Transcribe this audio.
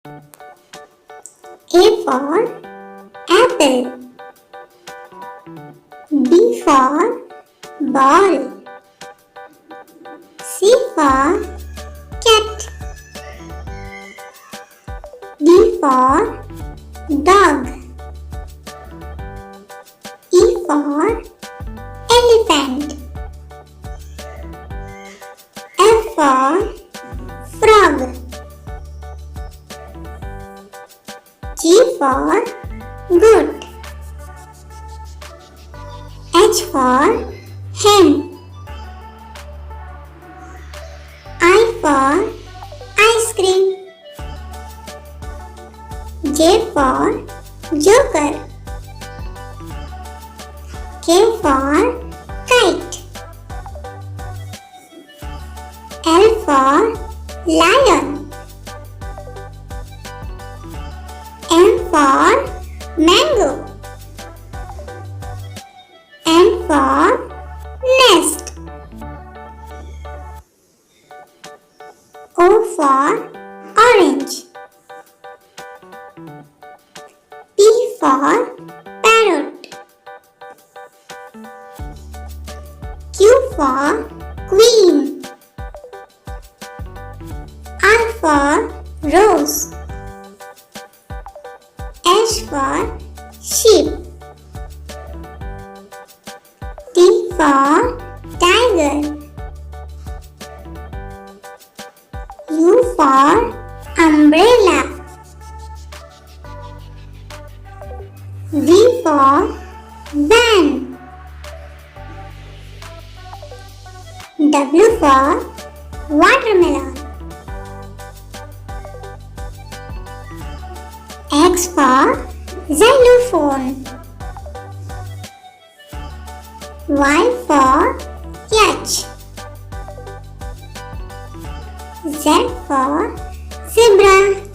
A for apple. B for ball. C for cat. D for dog. E for elephant. F for frog. G for goat. H for hen. I for ice cream. J for joker. K for kite. L for lion. M for mango. N for nest. O for orange. P for parrot. Q for queen. R for rose. S for sheep. T for tiger. U for umbrella. V for van. W for watermelon. X for xylophone. Y for yacht. Z for zebra.